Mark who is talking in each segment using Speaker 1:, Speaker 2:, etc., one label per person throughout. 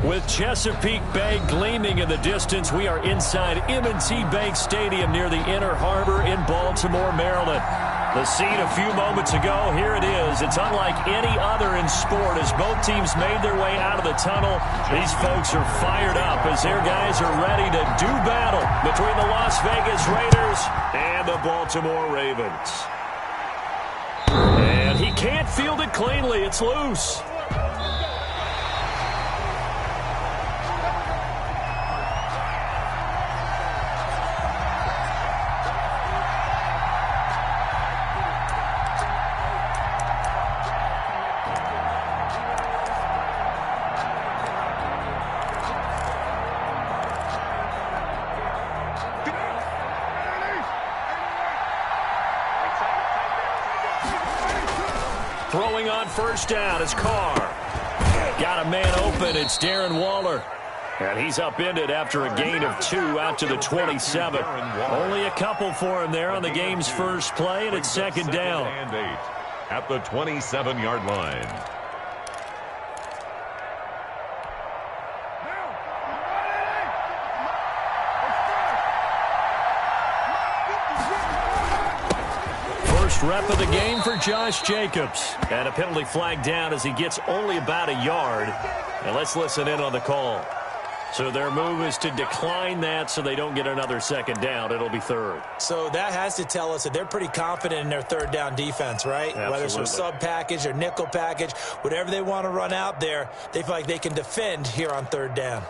Speaker 1: With Chesapeake Bay gleaming in the distance, we are inside M&T Bank Stadium near the Inner Harbor in Baltimore, Maryland. The scene a few moments ago, here it is. It's unlike any other in sport as both teams made their way out of the tunnel. These folks are fired up as their guys are ready to do battle between the Las Vegas Raiders and the Baltimore Ravens. And he can't field it cleanly. It's loose. Throwing on first down is Carr. Got a man open. It's Darren Waller. And he's upended after a gain of 2 out to the 27. Only a couple for him there on the game's first play, and it's second down.
Speaker 2: And 8 at the 27-yard line.
Speaker 1: First rep of the game for Josh Jacobs. And a penalty flag down as he gets only about a yard. And let's listen in on the call. So their move is to decline that so they don't get another second down. It'll be third.
Speaker 3: So that has to tell us that they're pretty confident in their third down defense, right?
Speaker 1: Absolutely.
Speaker 3: Whether it's a sub package or nickel package, whatever they want to run out there, they feel like they can defend here on third down.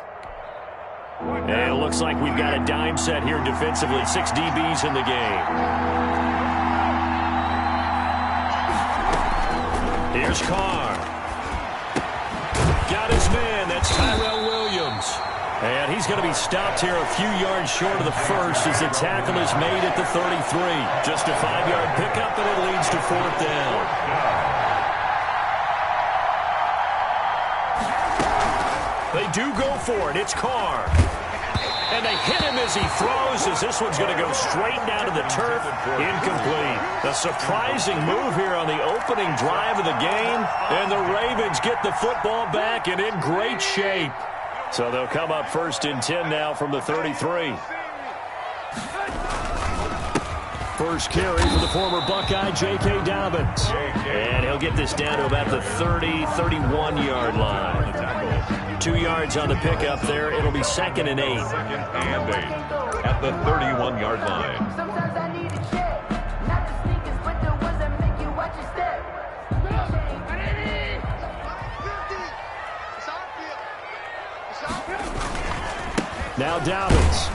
Speaker 1: And it looks like we've got a dime set here defensively. 6 DBs in the game. Here's Carr. Got his man. That's Tyrell Williams. And he's going to be stopped here a few yards short of the first as the tackle is made at the 33. Just a 5-yard pickup, and it leads to fourth down. They do go for it. It's Carr. And they hit him as he throws, as this one's going to go straight down to the turf. Incomplete. A surprising move here on the opening drive of the game. And the Ravens get the football back and in great shape. So they'll come up first and 10 now from the 33. First carry for the former Buckeye, J.K. Dobbins. And he'll get this down to about the 30, 31-yard line. 2 yards on the pickup there. It'll be second and 8.
Speaker 2: Second and 8 at the 31-yard line.
Speaker 4: Sometimes I need a check. Not the sneakers, but the ones that make you watch your step.
Speaker 1: Now Dobbins.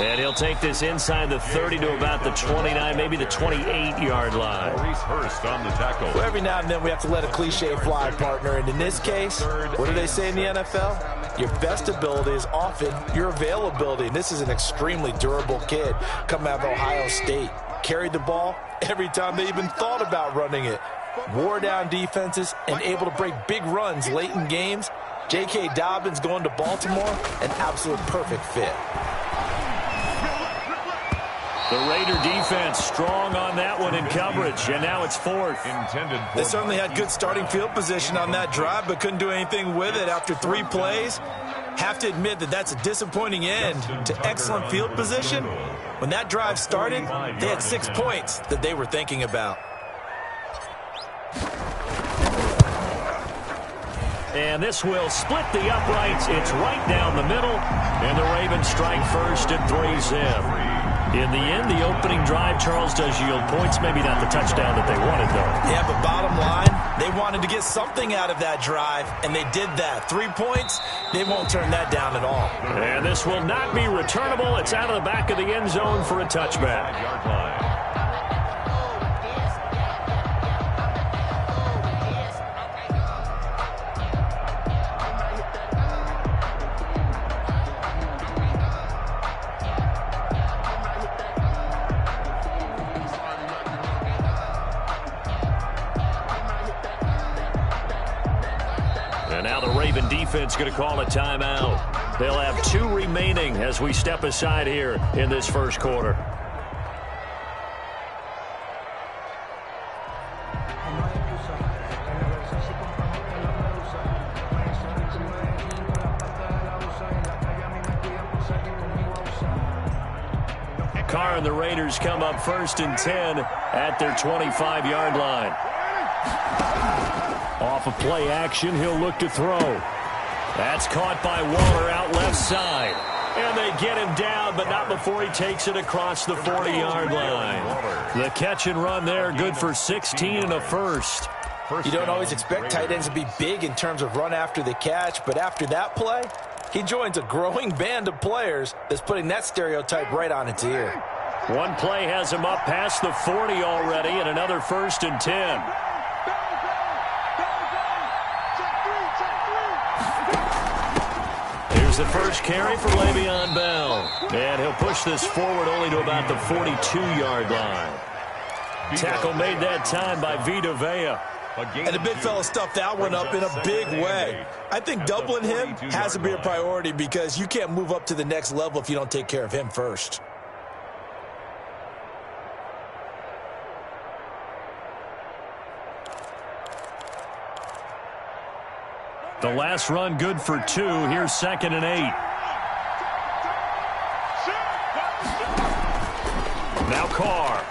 Speaker 1: And he'll take this inside the 30 to about the 29, maybe the 28-yard line.
Speaker 2: Maurice Hurst on the tackle.
Speaker 3: Well, every now and then we have to let a cliche fly, partner. And in this case, what do they say in the NFL? Your best ability is often your availability. And this is an extremely durable kid coming out of Ohio State. Carried the ball every time they even thought about running it. Wore down defenses and able to break big runs late in games. J.K. Dobbins going to Baltimore, an absolute perfect fit.
Speaker 1: The Raider defense strong on that one in coverage, and now it's fourth.
Speaker 3: They certainly had good starting field position on that drive, but couldn't do anything with it after 3 plays. Have to admit that that's a disappointing end to excellent field position. When that drive started, they had 6 points that they were thinking about.
Speaker 1: And this will split the uprights. It's right down the middle, and the Ravens strike first and 3-zip. In the end, the opening drive, Charles, does yield points. Maybe not the touchdown that they wanted, though.
Speaker 3: Yeah, but bottom line, they wanted to get something out of that drive, and they did that. 3 points, they won't turn that down at all.
Speaker 1: And this will not be returnable. It's out of the back of the end zone for a touchback. And now the Raven defense going to call a timeout. They'll have 2 remaining as we step aside here in this first quarter. Carr and the Raiders come up 1st and 10 at their 25-yard line. Off of play action, he'll look to throw. That's caught by Waller out left side. And they get him down, but not before he takes it across the 40-yard line. The catch and run there, good for 16 and a first.
Speaker 3: You don't always expect tight ends to be big in terms of run after the catch, but after that play, he joins a growing band of players that's putting that stereotype right on its ear.
Speaker 1: One play has him up past the 40 already, and another 1st and 10. The first carry for Le'Veon Bell. And he'll push this forward only to about the 42-yard line. Tackle made that time by Vita Vea.
Speaker 5: And the big fella stuffed that one up in a big way. I think doubling him has to be a priority because you can't move up to the next level if you don't take care of him first.
Speaker 1: The last run good for 2. Here's 2nd and 8. Now Carr.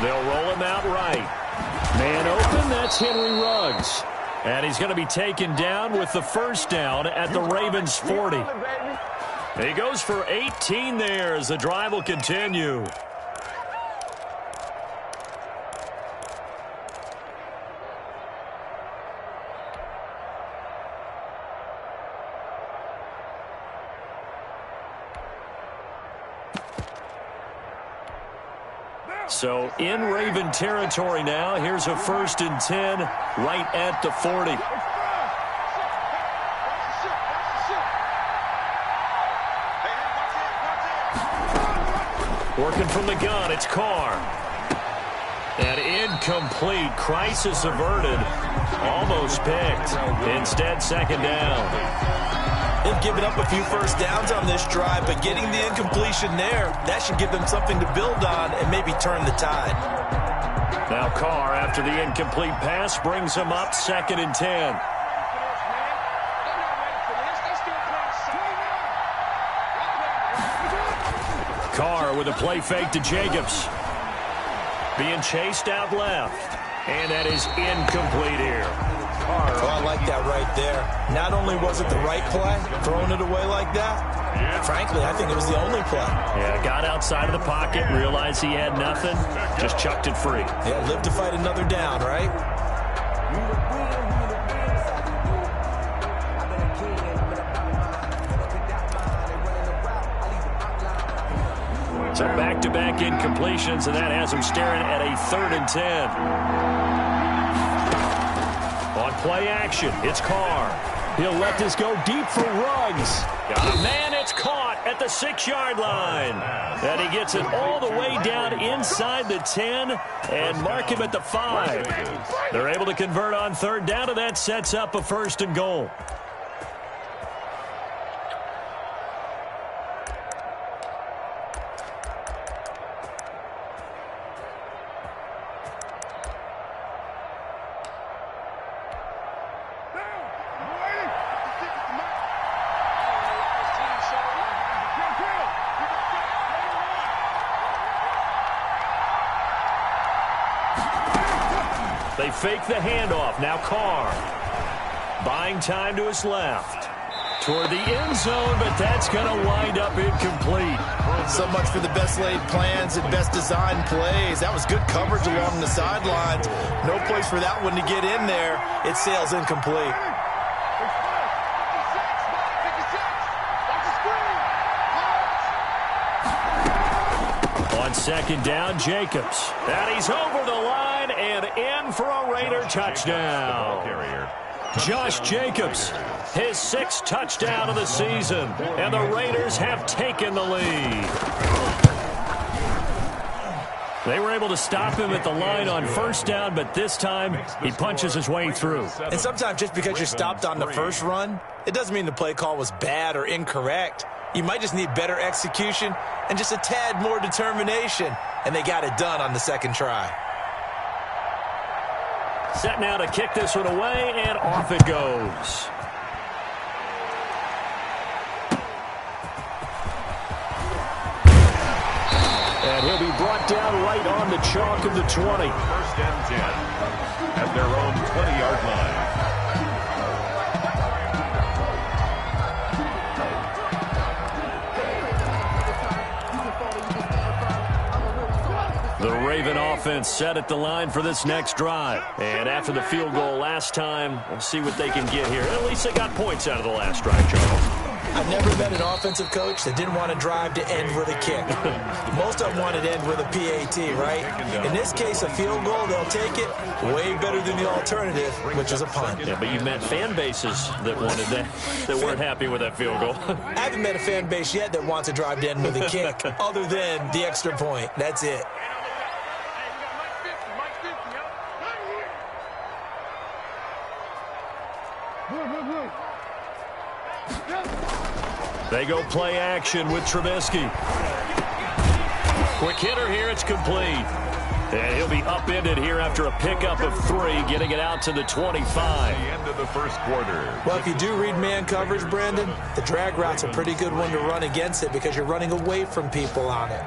Speaker 1: They'll roll him out right. Man open, that's Henry Ruggs. And he's going to be taken down with the first down at the Ravens 40. He goes for 18 there as the drive will continue. So in Raven territory now. Here's a 1st and 10 right at the 40. Working from the gun, it's Carr. And incomplete. Crisis averted. Almost picked. Instead, 2nd down.
Speaker 5: They've given up a few first downs on this drive, but getting the incompletion there, that should give them something to build on and maybe turn the tide.
Speaker 1: Now Carr, after the incomplete pass, brings him up 2nd and 10. Carr with a play fake to Jacobs. Being chased out left. And that is incomplete here.
Speaker 5: Oh, I like that right there. Not only was it the right play, throwing it away like that, frankly, I think it was the only play.
Speaker 1: Yeah, got outside of the pocket, realized he had nothing, just chucked it free.
Speaker 5: Yeah, live to fight another down, right?
Speaker 1: So back-to-back incompletions, and that has him staring at a 3rd and 10. On play action, it's Carr. He'll let this go deep for Ruggs. Man, it's caught at the 6-yard line. And he gets it all the way down inside the 10 and mark him at the 5. They're able to convert on 3rd down, and that sets up a 1st and goal. They fake the handoff. Now Carr. Buying time to his left. Toward the end zone, but that's going to wind up incomplete.
Speaker 5: So much for the best laid plans and best designed plays. That was good coverage along the sidelines. No place for that one to get in there. It sails incomplete.
Speaker 1: On 2nd down, Jacobs. And he's over the line and in for a Raider touchdown. Josh Jacobs, his 6th touchdown of the season. And the Raiders have taken the lead. They were able to stop him at the line on 1st down, but this time he punches his way through.
Speaker 5: And sometimes just because you're stopped on the first run, it doesn't mean the play call was bad or incorrect. You might just need better execution and just a tad more determination. And they got it done on the 2nd try.
Speaker 1: Set now to kick this one away, and off it goes. brought down right on the chalk of the 20.
Speaker 2: First and 10 at their own 20-yard line.
Speaker 1: The Raven offense set at the line for this next drive. And after the field goal last time, we'll see what they can get here. At least they got points out of the last drive, Charles.
Speaker 5: I've never met an offensive coach that didn't want to drive to end with a kick. Most of them wanted to end with a PAT, right? In this case, a field goal, they'll take it way better than the alternative, which is a punt.
Speaker 1: Yeah, but you've met fan bases that wanted that weren't happy with that field goal.
Speaker 5: I haven't met a fan base yet that wants to drive to end with a kick other than the extra point. That's it.
Speaker 1: They go play action with Trubisky. Quick hitter here, it's complete. And he'll be upended here after a pickup of 3, getting it out to the 25.
Speaker 2: The end of the first quarter.
Speaker 5: Well, if you do read man coverage, Brandon, the drag route's a pretty good one to run against it because you're running away from people on it.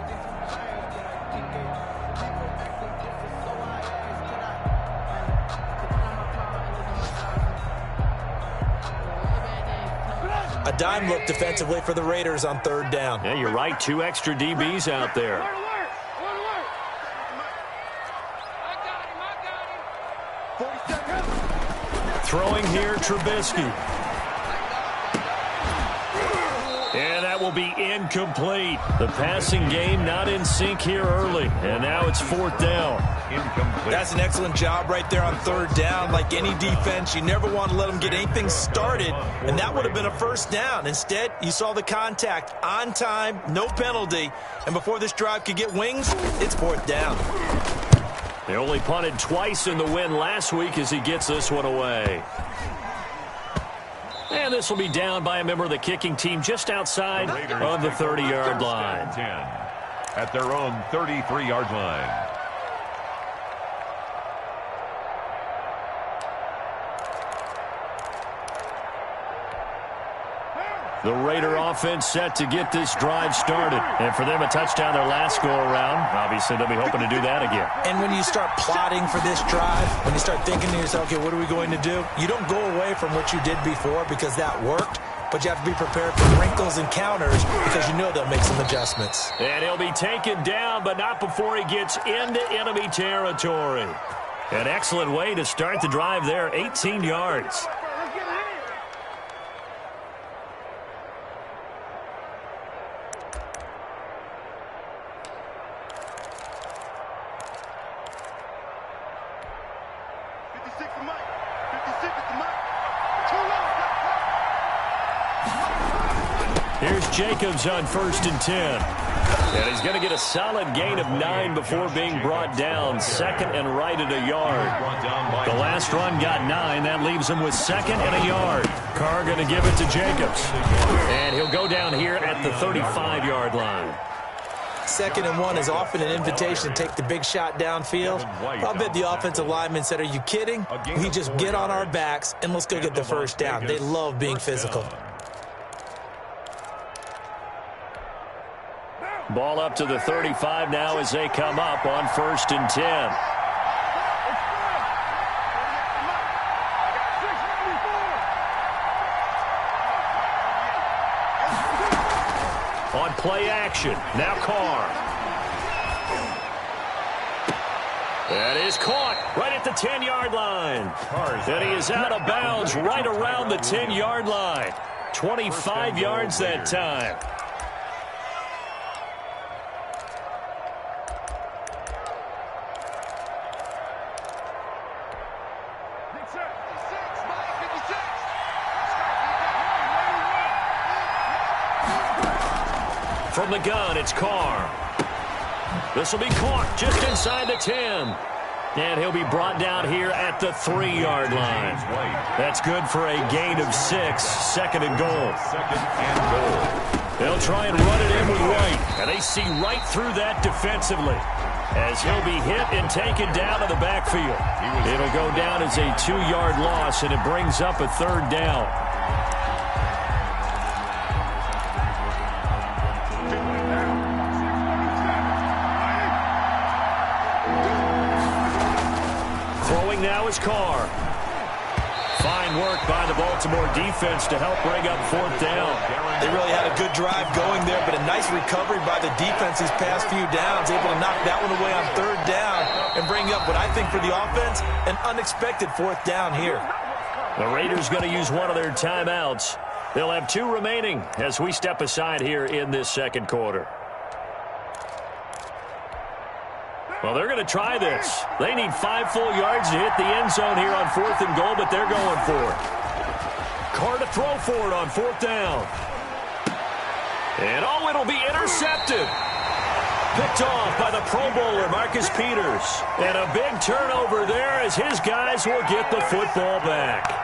Speaker 5: A dime look defensively for the Raiders on third down.
Speaker 1: Yeah, you're right. 2 extra DBs out there. Throwing here, Trubisky. And that will be incomplete. The passing game not in sync here early. And now it's 4th down.
Speaker 2: Incomplete.
Speaker 5: That's an excellent job right there on third down. Like any defense, you never want to let them get anything started, and that would have been a first down. Instead, you saw the contact on time, no penalty, and before this drive could get wings, it's 4th down.
Speaker 1: They only punted twice in the win last week as he gets this one away. And this will be down by a member of the kicking team just outside of the 30-yard line.
Speaker 2: 10 at their own 33-yard line.
Speaker 1: The Raider offense set to get this drive started. And for them, a touchdown their last go-around. Obviously, they'll be hoping to do that again.
Speaker 5: And when you start plotting for this drive, when you start thinking to yourself, okay, what are we going to do? You don't go away from what you did before because that worked, but you have to be prepared for wrinkles and counters because you know they'll make some adjustments.
Speaker 1: And he'll be taken down, but not before he gets into enemy territory. An excellent way to start the drive there, 18 yards. Here's Jacobs on 1st and 10. And he's going to get a solid gain of 9 before being brought down. 2nd and right at a yard. The last run got 9. That leaves him with 2nd and a yard. Carr going to give it to Jacobs. And he'll go down here at the 35-yard line.
Speaker 5: 2nd and 1 is often an invitation to take the big shot downfield. I'll bet the offensive lineman said, are you kidding? We just get on our backs and let's go get the first down. They love being physical.
Speaker 1: Ball up to the 35 now as they come up on 1st and 10. On play action, now Carr. That is caught right at the 10-yard line. And he is out of bounds right around the 10-yard line. 25 yards that time. From the gun, it's Carr. This will be caught just inside the 10. And he'll be brought down here at the 3-yard line. That's good for a gain of 6. 2nd and goal.
Speaker 2: 2nd and goal.
Speaker 1: They'll try and run it in with White. And they see right through that defensively as he'll be hit and taken down to the backfield. It'll go down as a 2-yard loss, and it brings up a 3rd down. now is Carr. Fine work by the Baltimore defense to help bring up 4th down.
Speaker 5: They really had a good drive going there, but a nice recovery by the defense these past few downs, able to knock that one away on 3rd down and bring up what I think for the offense, an unexpected 4th down here.
Speaker 1: The Raiders going to use one of their timeouts. They'll have 2 remaining as we step aside here in this second quarter. Well, they're going to try this. They need 5 full yards to hit the end zone here on 4th and goal, but they're going for it. Carr to throw for it on 4th down. And, oh, it'll be intercepted. Picked off by the Pro Bowler, Marcus Peters. And a big turnover there as his guys will get the football back.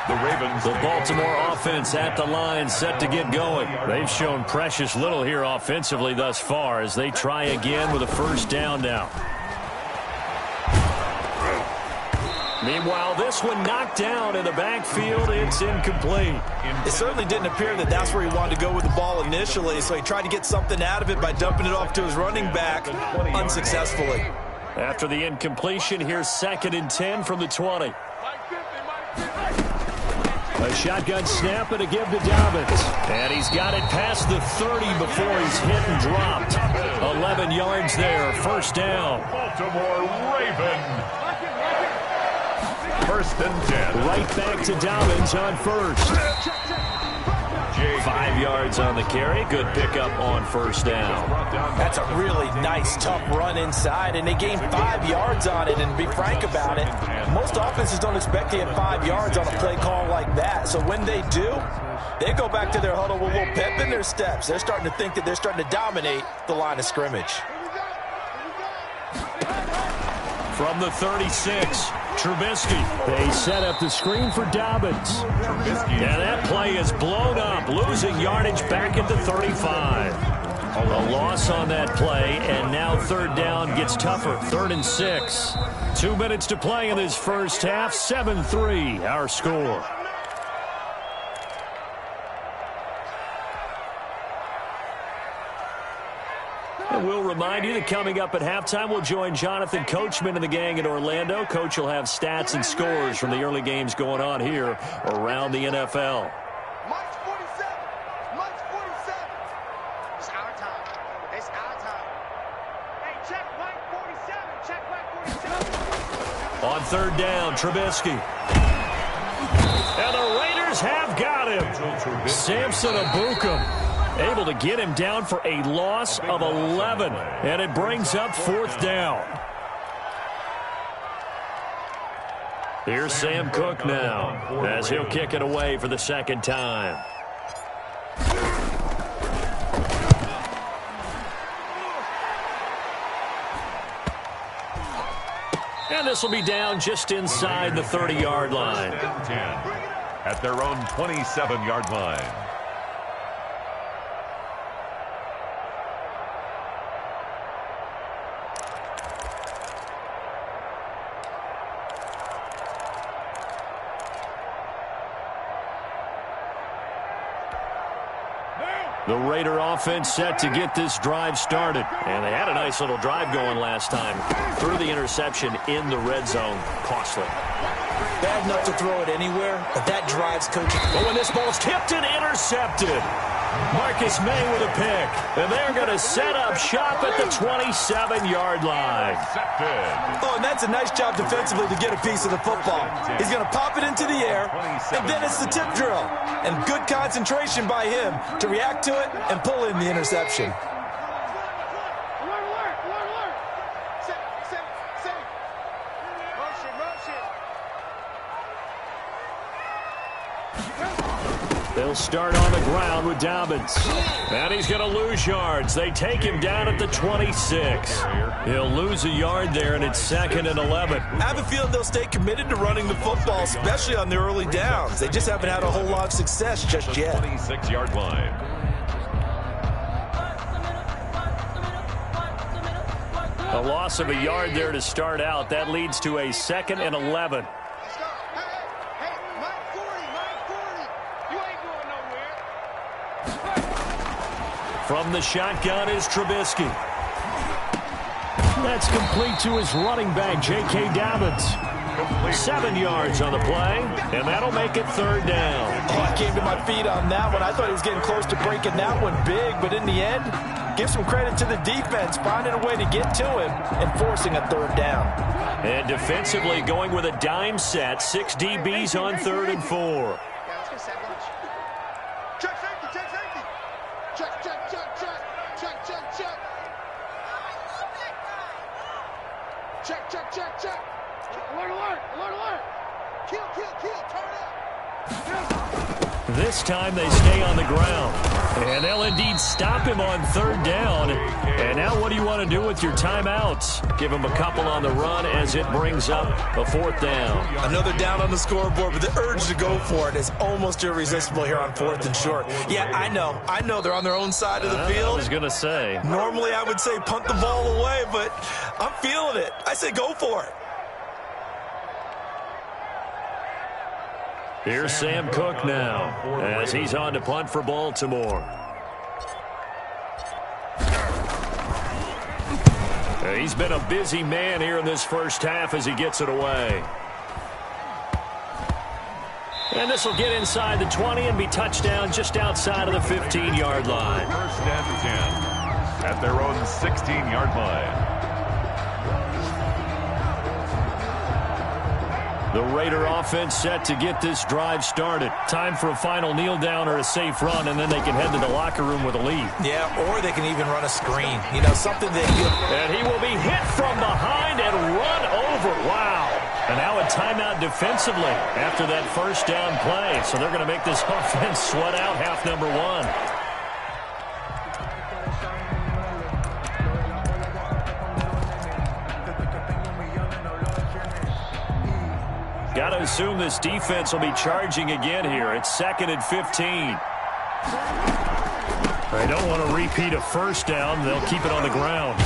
Speaker 1: The Baltimore offense at the line, set to get going. They've shown precious little here offensively thus far as they try again with a 1st down now. Meanwhile, this one knocked down in the backfield. It's incomplete.
Speaker 5: It certainly didn't appear that that's where he wanted to go with the ball initially, so he tried to get something out of it by dumping it off to his running back unsuccessfully.
Speaker 1: After the incompletion, here's 2nd and 10 from the 20. A shotgun snap and a give to Dobbins. And he's got it past the 30 before he's hit and dropped. 11 yards there, 1st down.
Speaker 2: Baltimore Raven. 1st and 10.
Speaker 1: Right back to Dobbins on 1st. 5 yards on the carry. Good pickup on 1st down.
Speaker 5: That's a really nice, tough run inside, and they gained 5 yards on it. And to be frank about it, most offenses don't expect to get 5 yards on a play call like that. So when they do, they go back to their huddle with a little pep in their steps. They're starting to think that they're starting to dominate the line of scrimmage.
Speaker 1: From the 36, Trubisky. They set up the screen for Dobbins. And that play is blown up, losing yardage back at the 35. A loss on that play, and now 3rd down gets tougher. 3rd and 6. 2 minutes to play in this first half. 7-3, our score. And we'll remind you that coming up at halftime, we'll join Jonathan Coachman and the gang in Orlando. Coach will have stats and scores from the early games going on here around the NFL.
Speaker 6: March 47. March 47. It's our time. It's our time. Hey, check white 47. Check white 47.
Speaker 1: On 3rd down, Trubisky. And the Raiders have got him. Samson Ebukam able to get him down for a loss of 11. And it brings up 4th down. Here's Sam Cook now as he'll kick it away for the 2nd time. And this will be down just inside the 30-yard line.
Speaker 2: 10 at their own 27-yard line.
Speaker 1: The Raider offense set to get this drive started. And they had a nice little drive going last time. Threw the interception in the red zone. Costly.
Speaker 5: Bad enough to throw it anywhere, but that drives coaching.
Speaker 1: Oh, and this ball's tipped and intercepted. Marcus May with a pick. And they're going to set up shop at the 27-yard line.
Speaker 5: Oh, and that's a nice job defensively to get a piece of the football. He's going to pop it into the air, and then it's the tip drill. And good concentration by him to react to it and pull in the interception.
Speaker 1: They'll start on the ground with Dobbins. And he's going to lose yards. They take him down at the 26. He'll lose a yard there, and it's 2nd and 11.
Speaker 5: I have a feeling they'll stay committed to running the football, especially on the early downs. They just haven't had a whole lot of success just yet.
Speaker 2: 26-yard line.
Speaker 1: A loss of a yard there to start out. That leads to a 2nd and 11. From the shotgun is Trubisky. That's complete to his running back, J.K. Dobbins. 7 yards on the play, and that'll make it third down.
Speaker 3: Oh, I came to my feet on that one. I thought he was getting close to breaking that one big, but in the end, give some credit to the defense, finding a way to get to him and forcing a third down.
Speaker 1: And defensively going with a dime set, 6 DBs on 3rd and 4.
Speaker 6: Yeah, let's go set lunch. Check safety, check safety. Check, check, check, check. Check, check, check. Check, check, check, check. Alert, alert, alert, alert. Kill, kill, kill, turn up.
Speaker 1: This time they stay on the ground. And they'll indeed stop him on 3rd down. And now what do you want to do with your timeouts? Give him a couple on the run as it brings up a 4th down.
Speaker 3: Another down on the scoreboard, but the urge to go for it is almost irresistible here on 4th and short. Yeah, I know they're on their own side of the field.
Speaker 1: I was going to say.
Speaker 3: Normally I would say punt the ball away, but I'm feeling it. I say go for it.
Speaker 1: Here's Sam Cook now as he's on to punt for Baltimore. He's been a busy man here in this first half as he gets it away. And this will get inside the 20 and be touchdown just outside of the 15-yard line.
Speaker 2: First and 10 at their own 16-yard line.
Speaker 1: The Raider offense set to get this drive started. Time for a final kneel down or a safe run, and then they can head to the locker room with a lead.
Speaker 3: Yeah, or they can even run a screen. You know, something that
Speaker 1: And he will be hit from behind and run over. Wow. And now a timeout defensively after that first down play. So they're going to make this offense sweat out half number 1. Got to assume this defense will be charging again here. It's 2nd and 15. They don't want to repeat a first down. They'll keep it on the ground.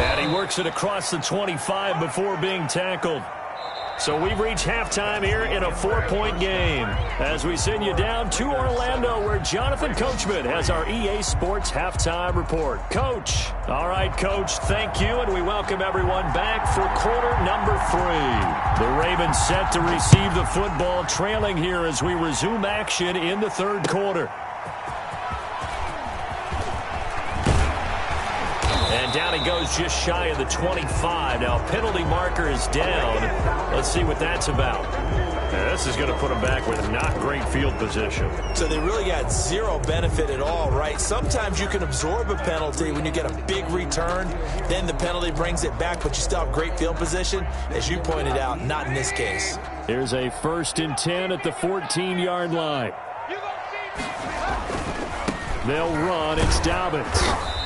Speaker 1: And he works it across the 25 before being tackled. So we've reached halftime here in a 4-point game as we send you down to Orlando where Jonathan Coachman has our EA Sports halftime report. Coach. All right, Coach, thank you, and we welcome everyone back for quarter number 3. The Ravens set to receive the football, trailing here as we resume action in the 3rd quarter. And down he goes just shy of the 25. Now, penalty marker is down. Let's see what that's about. This is going to put them back with not great field position.
Speaker 3: So they really got zero benefit at all, right? Sometimes you can absorb a penalty when you get a big return. Then the penalty brings it back, but you still have great field position. As you pointed out, not in this case.
Speaker 1: Here's a 1st and 10 at the 14-yard line. They'll run. It's Dobbins.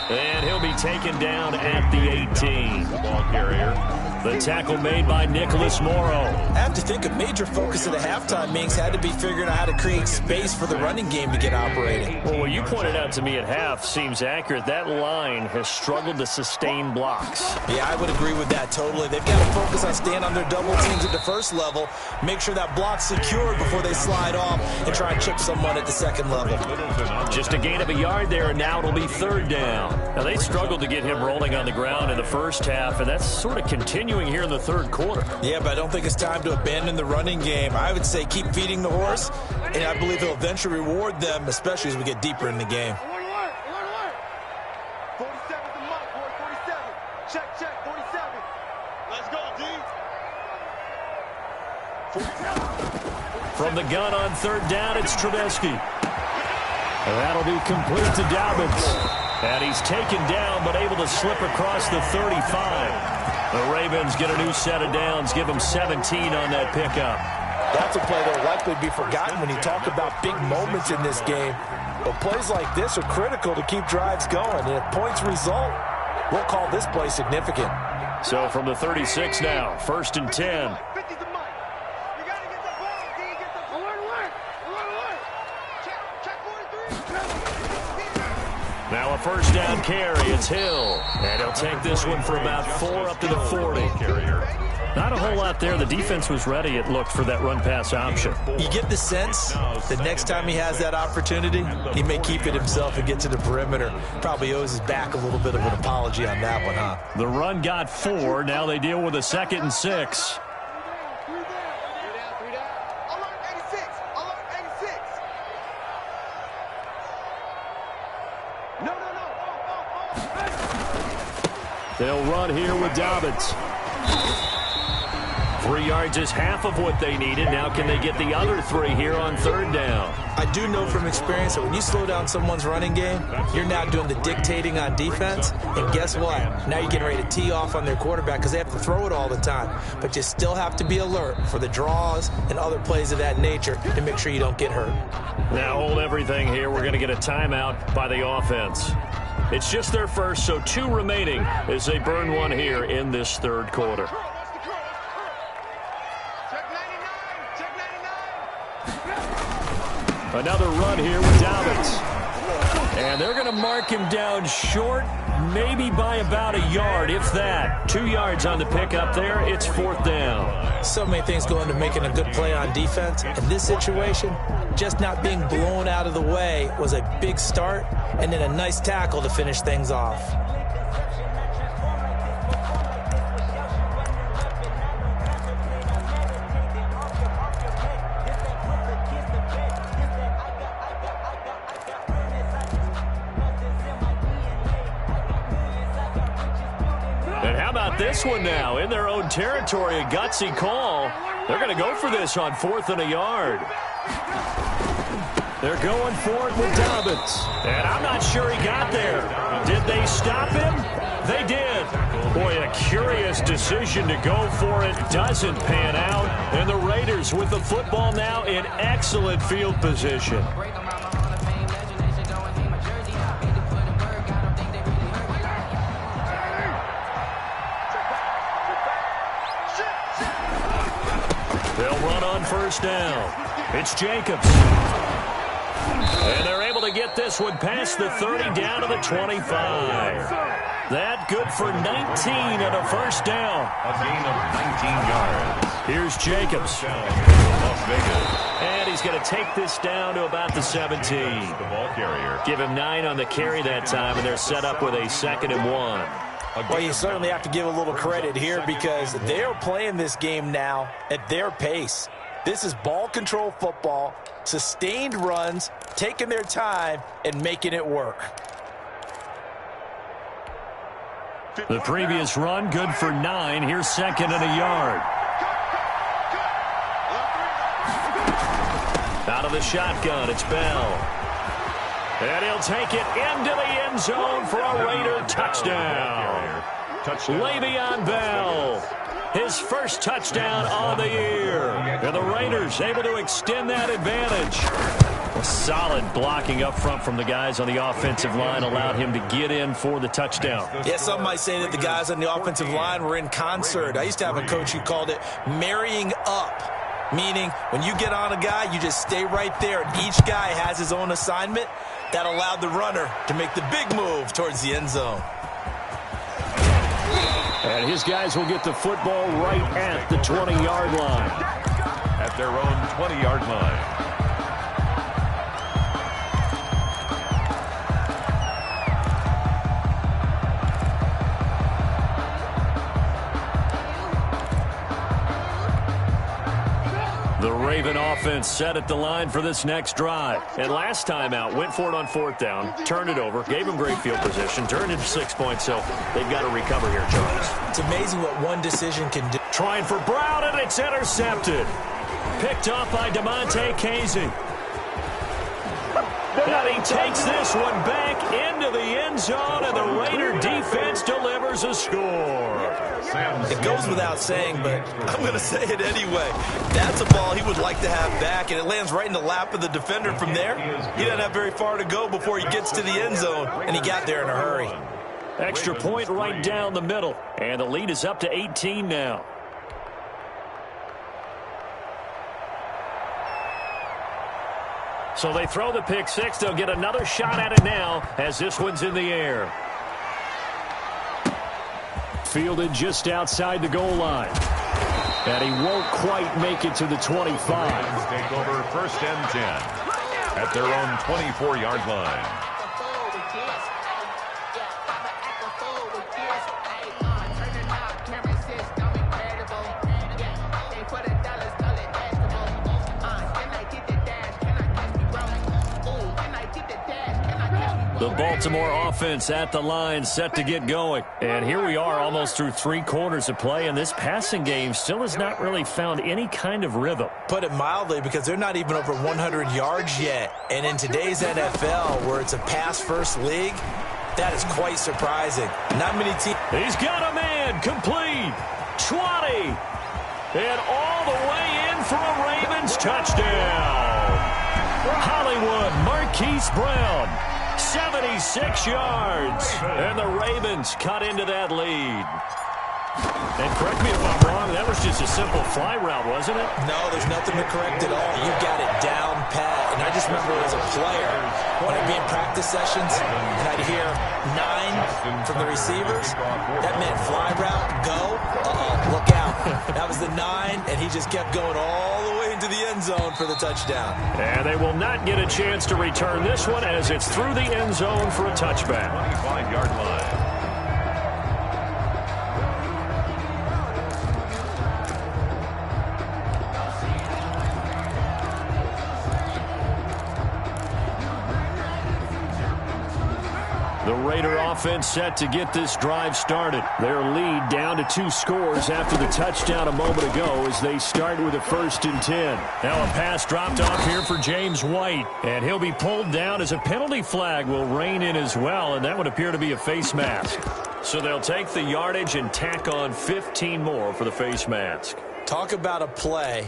Speaker 1: And he'll be taken down at the 18.
Speaker 2: Ball carrier.
Speaker 1: The tackle made by Nicholas Morrow.
Speaker 3: I have to think a major focus of the halftime meetings had to be figuring out how to create space for the running game to get operating.
Speaker 1: Well, what you pointed out to me at half seems accurate. That line has struggled to sustain blocks.
Speaker 3: Yeah, I would agree with that totally. They've got to focus on staying on their double teams at the first level, make sure that block's secured before they slide off and try and chip someone at the second level.
Speaker 1: Just a gain of a yard there, and now it'll be 3rd down. Now, they struggled to get him rolling on the ground in the first half, and that's sort of continuing here in the 3rd quarter.
Speaker 3: Yeah, but I don't think it's time to abandon the running game. I would say keep feeding the horse, and I believe he'll eventually reward them, especially as we get deeper in the game.
Speaker 6: Alert, alert, alert, alert. 47's the mark, boy, 47. Check, check, 47. Let's go, D.
Speaker 1: From the gun on 3rd down, it's Trubisky. And that'll be complete to Dobbins. And he's taken down, but able to slip across the 35. The Ravens get a new set of downs, give them 17 on that pickup.
Speaker 3: That's a play that will likely be forgotten when you talk about big moments in this game. But plays like this are critical to keep drives going. And if points result, we'll call this play significant.
Speaker 1: So from the 36 now, 1st and 10.
Speaker 6: 50's the mark. You got to get the ball, D. Get the alert, alert, alert, alert. Check, check 43.
Speaker 1: Now a first down carry. It's Hill. And he'll take this one for about 4 up to the 40. Not a whole lot there. The defense was ready, it looked, for that run-pass option.
Speaker 5: You get the sense the next time he has that opportunity, he may keep it himself and get to the perimeter. Probably owes his back a little bit of an apology on that one, huh?
Speaker 1: The run got 4. Now they deal with a 2nd and 6. They'll run here with Dobbins. 3 yards is half of what they needed. Now can they get the other 3 here on 3rd down?
Speaker 5: I do know from experience that when you slow down someone's running game, you're now doing the dictating on defense. And guess what? Now you're getting ready to tee off on their quarterback because they have to throw it all the time. But you still have to be alert for the draws and other plays of that nature to make sure you don't get hurt.
Speaker 1: Now hold everything here. We're going to get a timeout by the offense. It's just their first, so 2 remaining as they burn one here in this 3rd quarter. Another run here with Dobbins. And they're going to mark him down short, maybe by about a yard, if that. 2 yards on the pickup there. It's 4th down.
Speaker 5: So many things go into making a good play on defense. In this situation, just not being blown out of the way was a big start, and then a nice tackle to finish things off.
Speaker 1: And how about this one now? In their own territory, a gutsy call. They're going to go for this on 4th and a yard. They're going for it with Dobbins. And I'm not sure he got there. Did they stop him? They did. Boy, a curious decision to go for it. Doesn't pan out. And the Raiders with the football now in excellent field position. They'll run on 1st down. It's Jacobs. And they're able to get this one past the 30 down to the 25. That good for 19 and a 1st down.
Speaker 2: A gain of 19 yards.
Speaker 1: Here's Jacobs.
Speaker 2: Las Vegas.
Speaker 1: And he's going to take this down to about the 17.
Speaker 2: The ball carrier.
Speaker 1: Give him 9 on the carry that time, and they're set up with a 2nd and 1.
Speaker 5: Well, you certainly have to give a little credit here because they're playing this game now at their pace. This is ball control football, sustained runs, taking their time, and making it work.
Speaker 1: The previous run, good for 9. Here's 2nd and a yard. Out of the shotgun, it's Bell. And he'll take it into the end zone for a Raider touchdown. Le'Veon Bell, his first touchdown on the year. And the Raiders able to extend that advantage. A solid blocking up front from the guys on the offensive line allowed him to get in for the touchdown.
Speaker 5: Yeah, some might say that the guys on the offensive line were in concert. I used to have a coach who called it marrying up. Meaning, when you get on a guy, you just stay right there, and each guy has his own assignment. That allowed the runner to make the big move towards the end zone.
Speaker 1: And his guys will get the football right at the 20-yard line.
Speaker 2: At their own 20-yard line.
Speaker 1: The Raven offense set at the line for this next drive. And last time out, went for it on 4th down, turned it over, gave them great field position, turned it to 6 points, so they've got to recover here, Charles.
Speaker 5: It's amazing what one decision can do.
Speaker 1: Trying for Brown, and it's intercepted. Picked off by DeMonte Casey. And he takes this one back into the end zone, and the Raider defense delivers a score.
Speaker 5: It goes without saying, but I'm going to say it anyway. That's a ball he would like to have back, and it lands right in the lap of the defender from there. He doesn't have very far to go before he gets to the end zone, and he got there in a hurry.
Speaker 1: Extra point right down the middle, and the lead is up to 18 now. So they throw the pick six. They'll get another shot at it now as this one's in the air. Fielded just outside the goal line. And he won't quite make it to the 25.
Speaker 2: Take over 1st and 10 at their own 24-yard line.
Speaker 1: The Baltimore offense at the line, set to get going. And here we are almost through 3 quarters of play, and this passing game still has not really found any kind of rhythm.
Speaker 5: Put it mildly, because they're not even over 100 yards yet. And in today's NFL, where it's a pass-first league, that is quite surprising. Not many teams.
Speaker 1: He's got a man, complete, 20, and all the way in for a Ravens touchdown. Hollywood Marquise Brown. 76 yards, and the Ravens cut into that lead. And correct me if I'm wrong, that was just a simple fly route, wasn't it?
Speaker 5: No, there's nothing to correct at all. You've got it down pat. And I just remember as a player, when I'd be in practice sessions, and I'd hear 9 from the receivers, that meant fly route, go, look out. That was the 9, and he just kept going all the way into the end zone for the touchdown.
Speaker 1: And they will not get a chance to return this one as it's through the end zone for a touchback.
Speaker 2: 25-yard line.
Speaker 1: The Raider offense set to get this drive started. Their lead down to 2 scores after the touchdown a moment ago as they start with a 1st and 10. Now a pass dropped off here for James White, and he'll be pulled down as a penalty flag will rein in as well, and that would appear to be a face mask. So they'll take the yardage and tack on 15 more for the face mask.
Speaker 5: Talk about a play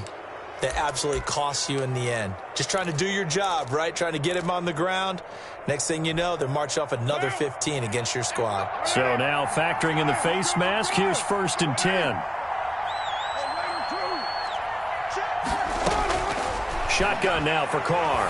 Speaker 5: that absolutely costs you in the end. Just trying to do your job, right? Trying to get him on the ground. Next thing you know, they're march off another 15 against your squad.
Speaker 1: So now factoring in the face mask, here's 1st and 10. Shotgun now for Carr.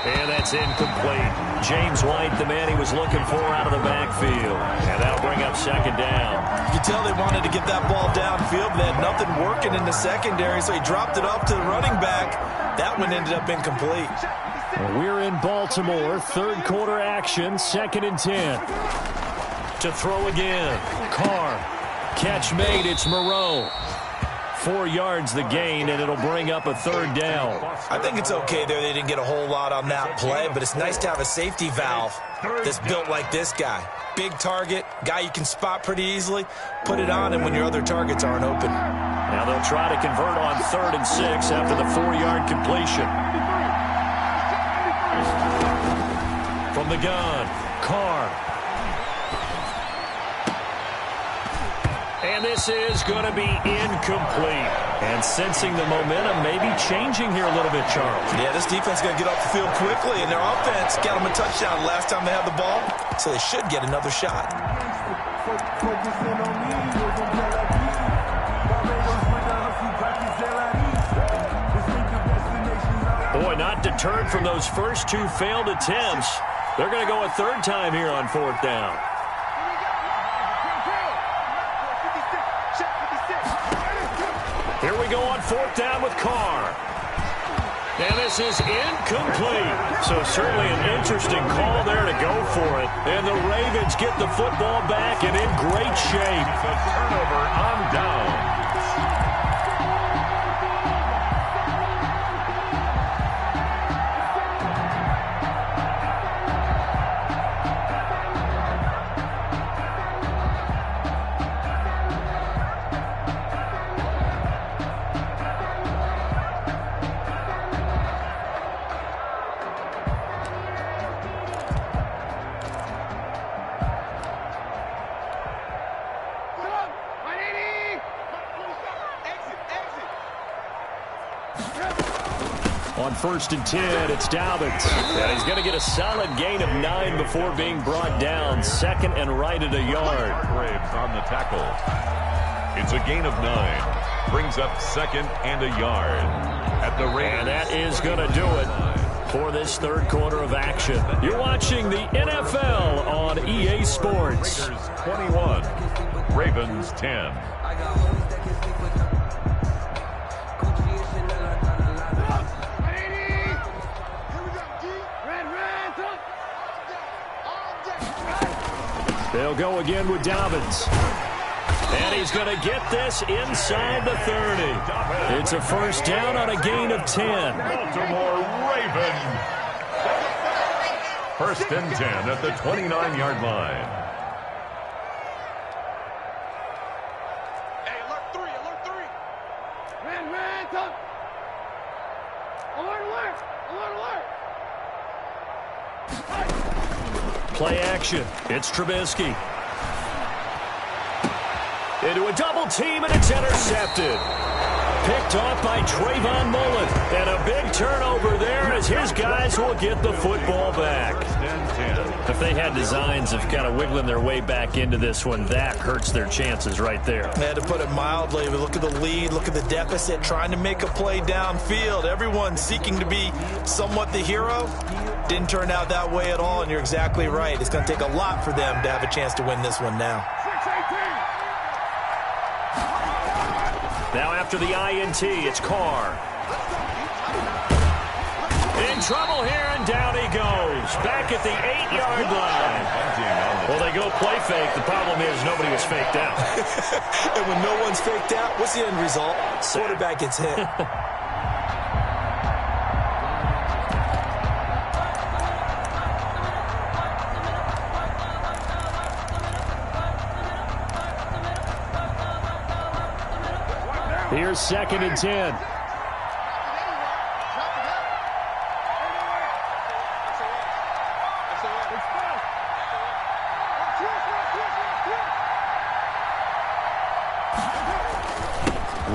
Speaker 1: And that's incomplete. James White, the man he was looking for out of the backfield. And that'll bring up 2nd down.
Speaker 5: You can tell they wanted to get that ball downfield. They had nothing working in the secondary, so he dropped it off to the running back. That one ended up incomplete.
Speaker 1: We're in Baltimore. 3rd quarter action. 2nd and 10. To throw again. Carr. Catch made. It's Moreau. 4 yards the gain, and it'll bring up a 3rd down.
Speaker 5: I think it's okay there. They didn't get a whole lot on that play, but it's nice to have a safety valve that's built like this guy. Big target, guy you can spot pretty easily. Put it on him when your other targets aren't open.
Speaker 1: Now they'll try to convert on 3rd and 6 after the 4-yard completion. From the gun, Carr. And this is going to be incomplete. And sensing the momentum may be changing here a little bit, Charles.
Speaker 5: Yeah, this defense is going to get off the field quickly, and their offense got them a touchdown last time they had the ball, so they should get another shot.
Speaker 1: Boy, not deterred from those first 2 failed attempts. They're going to go a 3rd time here on 4th down. Here we go on 4th down with Carr. And this is incomplete. So certainly an interesting call there to go for it. And the Ravens get the football back and in great shape.
Speaker 2: It's a turnover on down.
Speaker 1: On 1st and 10, it's Dobbins. And he's going to get a solid gain of 9 before being brought down. 2nd and right at a yard.
Speaker 2: Graves on the tackle. It's a gain of 9. Brings up 2nd and a yard. At the Raiders.
Speaker 1: And that is going to do it. for this third quarter of action. You're watching the NFL on EA Sports.
Speaker 2: Raiders 21, Ravens 10.
Speaker 1: They'll go again with Dobbins. And he's going to get this inside the 30. It's a first down on a gain of 10.
Speaker 2: Baltimore Ravens. First and 10 at the 29-yard line.
Speaker 6: Hey, alert 3, alert 3. Ran, come. Alert.
Speaker 1: Play action. It's Trubisky. Into a double team, and it's intercepted. Picked off by Trayvon Mullen. And a big turnover there as his guys will get the football back. If they had designs of kind of wiggling their way back into this one, that hurts their chances right there.
Speaker 5: I had to put it mildly, but look at the lead, look at the deficit, trying to make a play downfield. Everyone seeking to be somewhat the hero. Didn't turn out that way at all, and you're exactly right. It's going to take a lot for them to have a chance to win this one now.
Speaker 1: Now after the INT, it's Carr. In trouble here, and down he goes. Back at the 8-yard line. Well, they go play fake. The problem is nobody was faked out.
Speaker 5: And when no one's faked out, what's the end result? Quarterback gets hit.
Speaker 1: Here's second and 10.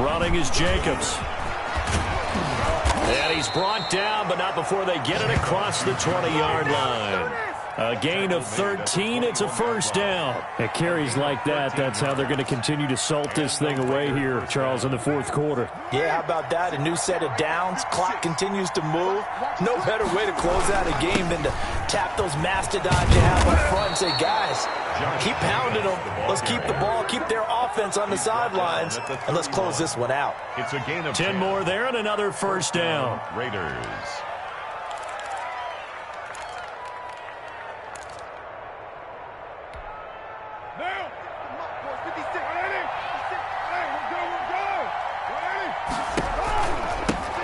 Speaker 1: Running is Jacobs. And he's brought down, but not before they get it across the 20-yard line. A gain of 13. It's a first down. At carries like that, that's how they're going to continue to salt this thing away here, Charles, in the fourth quarter.
Speaker 5: Yeah, how about that? A new set of downs. Clock continues to move. No better way to close out a game than to tap those mastodons you have up front and say, guys, keep pounding them. Let's keep the ball, keep their offense on the sidelines, and let's close this one out.
Speaker 2: It's a gain of
Speaker 1: 10 more there and another first down.
Speaker 2: Raiders.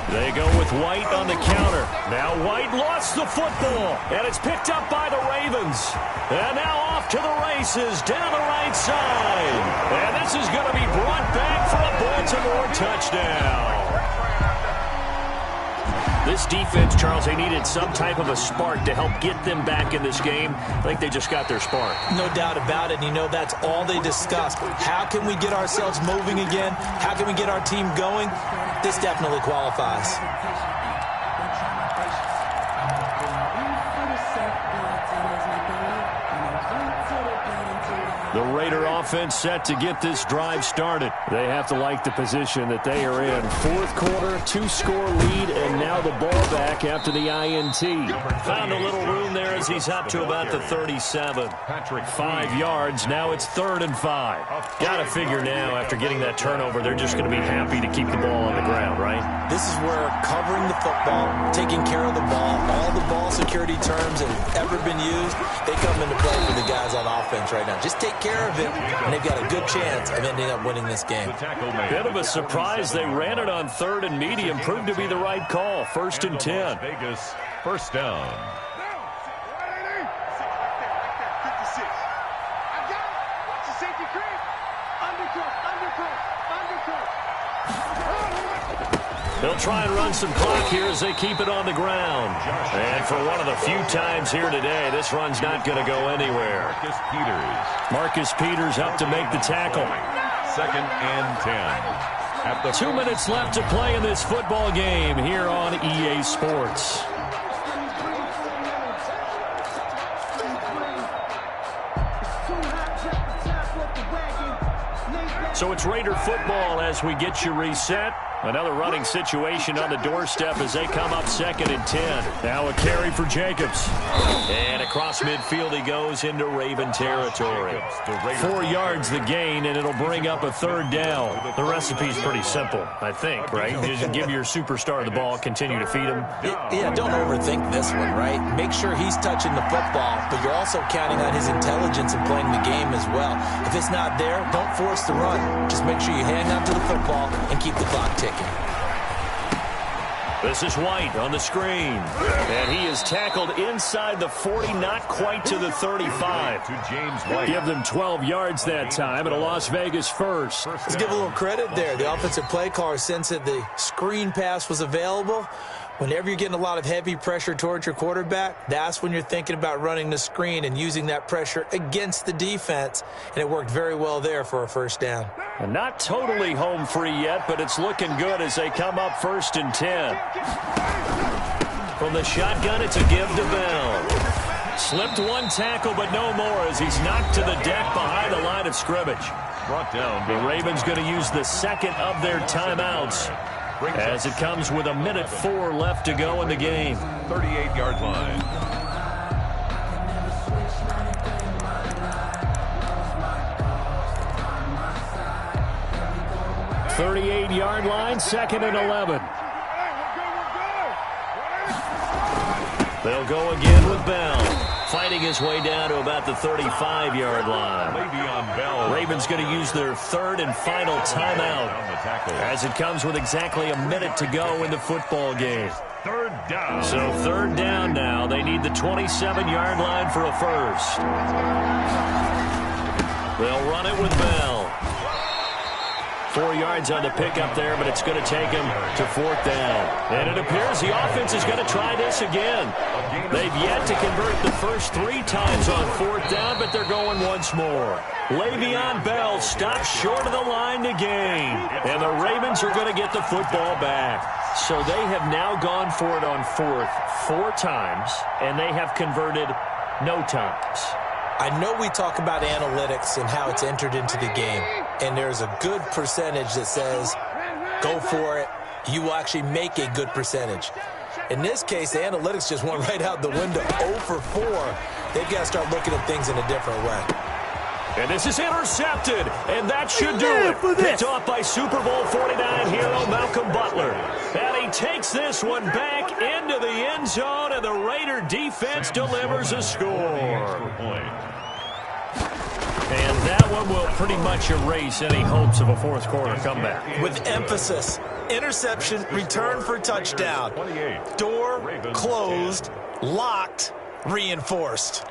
Speaker 1: They go with White on the counter. Now White lost the football, and it's picked up by the Ravens. And now off to the races down the right side. And this is going to be brought back for a Baltimore touchdown. This defense, Charles, they needed some type of a spark to help get them back in this game. I think they just got their spark.
Speaker 5: No doubt about it. You know, that's all they discussed. How can we get ourselves moving again? How can we get our team going? This definitely qualifies.
Speaker 1: The Raider offense set to get this drive started. They have to like the position that they are in. Fourth quarter, 2-score lead, and now the ball back after the INT. Found a little room there as he's up to about the 37. 5 yards. Now it's 3rd and 5. Got to figure now, after getting that turnover, they're just going to be happy to keep the ball on the ground, right?
Speaker 5: This is where covering the football, taking care of the ball, all the ball security terms that have ever been used, they come into play for the guys on offense right now. Just take care of it, and they've got a good chance of ending up winning this game.
Speaker 1: Bit of a surprise. They ran it on 3rd and medium. Proved to be the right call. 1st and 10.
Speaker 2: Vegas, first down.
Speaker 1: They'll try and run some clock here as they keep it on the ground. And for one of the few times here today, this run's not going to go anywhere. Marcus Peters up to make the tackle.
Speaker 2: 2nd and 10. At the
Speaker 1: 2 minutes left to play in this football game here on EA Sports. So it's Raider football as we get you reset. Another running situation on the doorstep as they come up 2nd and 10. Now a carry for Jacobs. And across midfield he goes into Raven territory. 4 yards the gain, and it'll bring up a 3rd down. The recipe's pretty simple, I think, right? Just give your superstar the ball, continue to feed him.
Speaker 5: Yeah, don't overthink this one, right? Make sure he's touching the football, but you're also counting on his intelligence in playing the game as well. If it's not there, don't force the run. Just make sure you hang on to the football and keep the clock ticking.
Speaker 1: This is White on the screen. And he is tackled inside the 40, not quite to the 35.
Speaker 2: To James White.
Speaker 1: Give them 12 yards that time, and a Las Vegas first.
Speaker 5: Let's give a little credit there. The offensive play caller sensed that the screen pass was available. Whenever you're getting a lot of heavy pressure towards your quarterback, that's when you're thinking about running the screen and using that pressure against the defense. And it worked very well there for a 1st down.
Speaker 1: And not totally home free yet, but it's looking good as they come up 1st and 10. From the shotgun, it's a give to Bell. Slipped 1 tackle, but no more as he's knocked to the deck behind the line of scrimmage.
Speaker 2: Brought down.
Speaker 1: The Ravens going to use the 2nd of their timeouts as it comes with 1:04 left to go in the game.
Speaker 2: 38-yard line.
Speaker 1: Thirty-eight-yard line, 2nd and 11. They'll go again with Bell, fighting his way down to about the 35-yard line.
Speaker 2: Le'Veon Bell.
Speaker 1: Ravens going to use their 3rd and final timeout as it comes with exactly a minute to go in the football game.
Speaker 2: 3rd down.
Speaker 1: So 3rd down now. They need the 27-yard line for a first. They'll run it with Bell. 4 yards on the pickup there, but it's going to take him to 4th down. And it appears the offense is going to try this again. They've yet to convert the first 3 times on 4th down, but they're going once more. Le'Veon Bell stops short of the line to gain. And the Ravens are going to get the football back. So they have now gone for it on 4th 4 times, and they have converted no times.
Speaker 5: I know we talk about analytics and how it's entered into the game, and there's a good percentage that says, go for it, you will actually make a good percentage. In this case, the analytics just went right out the window. 0 for 4. They've got to start looking at things in a different way.
Speaker 1: And this is intercepted, and that should do it. Picked off by Super Bowl 49 hero Malcolm Butler. And he takes this one back into the end zone, and the Raider defense delivers a score. And that one will pretty much erase any hopes of a 4th quarter comeback.
Speaker 5: With emphasis, interception, return for touchdown. Door closed, locked, reinforced.